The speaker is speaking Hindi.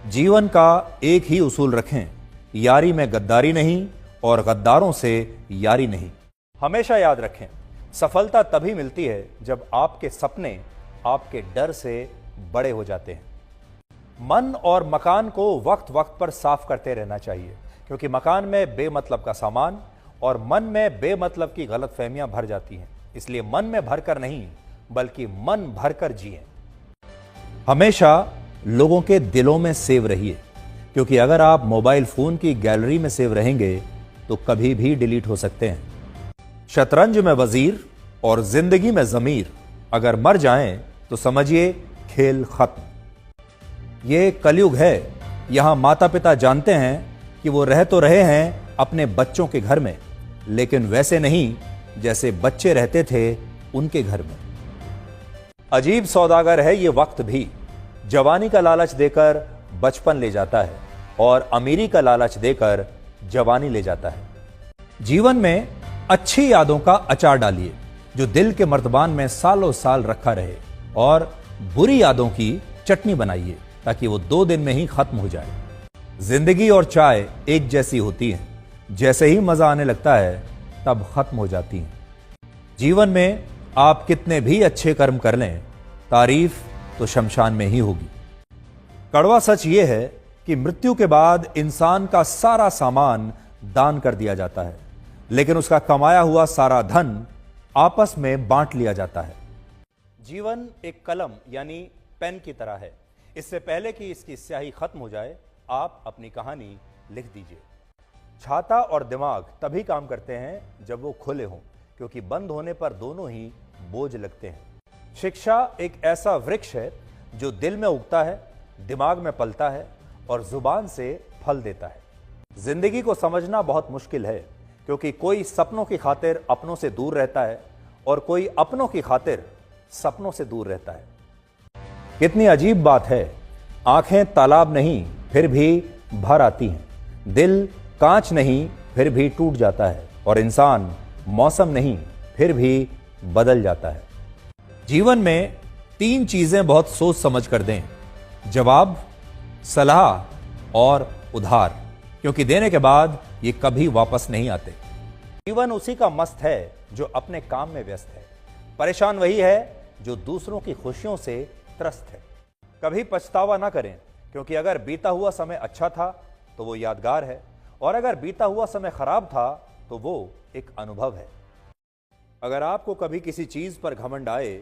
जीवन का एक ही उसूल रखें, यारी में गद्दारी नहीं और गद्दारों से यारी नहीं। हमेशा याद रखें, सफलता तभी मिलती है जब आपके सपने आपके डर से बड़े हो जाते हैं। मन और मकान को वक्त वक्त पर साफ करते रहना चाहिए, क्योंकि मकान में बेमतलब का सामान और मन में बेमतलब की गलतफहमियां भर जाती हैं। इसलिए मन में भरकर नहीं, बल्कि मन भरकर जिएं। हमेशा लोगों के दिलों में सेव रहिए, क्योंकि अगर आप मोबाइल फोन की गैलरी में सेव रहेंगे तो कभी भी डिलीट हो सकते हैं। शतरंज में वजीर और जिंदगी में जमीर अगर मर जाएं तो समझिए खेल खत्म। ये कलयुग है, यहां माता पिता जानते हैं कि वो रह तो रहे हैं अपने बच्चों के घर में, लेकिन वैसे नहीं जैसे बच्चे रहते थे उनके घर में। अजीब सौदागर है ये वक्त भी, जवानी का लालच देकर बचपन ले जाता है और अमीरी का लालच देकर जवानी ले जाता है। जीवन में अच्छी यादों का अचार डालिए जो दिल के मर्तबान में सालों साल रखा रहे, और बुरी यादों की चटनी बनाइए ताकि वो 2 दिन में ही खत्म हो जाए। जिंदगी और चाय एक जैसी होती है, जैसे ही मजा आने लगता है तब खत्म हो जाती हैं। जीवन में आप कितने भी अच्छे कर्म कर लें, तारीफ तो शमशान में ही होगी। कड़वा सच यह है कि मृत्यु के बाद इंसान का सारा सामान दान कर दिया जाता है, लेकिन उसका कमाया हुआ सारा धन आपस में बांट लिया जाता है। जीवन एक कलम यानी पेन की तरह है। इससे पहले कि इसकी स्याही खत्म हो जाए, आप अपनी कहानी लिख दीजिए। छाता और दिमाग तभी काम करते हैं जब वो खुले हों, क्योंकि बंद होने पर दोनों ही बोझ लगते हैं। शिक्षा एक ऐसा वृक्ष है जो दिल में उगता है, दिमाग में पलता है और जुबान से फल देता है। जिंदगी को समझना बहुत मुश्किल है, क्योंकि कोई सपनों की खातिर अपनों से दूर रहता है और कोई अपनों की खातिर सपनों से दूर रहता है। कितनी अजीब बात है, आंखें तालाब नहीं फिर भी भर आती हैं, दिल कांच नहीं फिर भी टूट जाता है, और इंसान मौसम नहीं फिर भी बदल जाता है। जीवन में 3 चीजें बहुत सोच समझ कर दें: जवाब, सलाह और उधार, क्योंकि देने के बाद ये कभी वापस नहीं आते। जीवन उसी का मस्त है जो अपने काम में व्यस्त है। परेशान वही है जो दूसरों की खुशियों से त्रस्त है। कभी पछतावा ना करें, क्योंकि अगर बीता हुआ समय अच्छा था तो वो यादगार है, और अगर बीता हुआ समय खराब था तो वो एक अनुभव है। अगर आपको कभी किसी चीज पर घमंड आए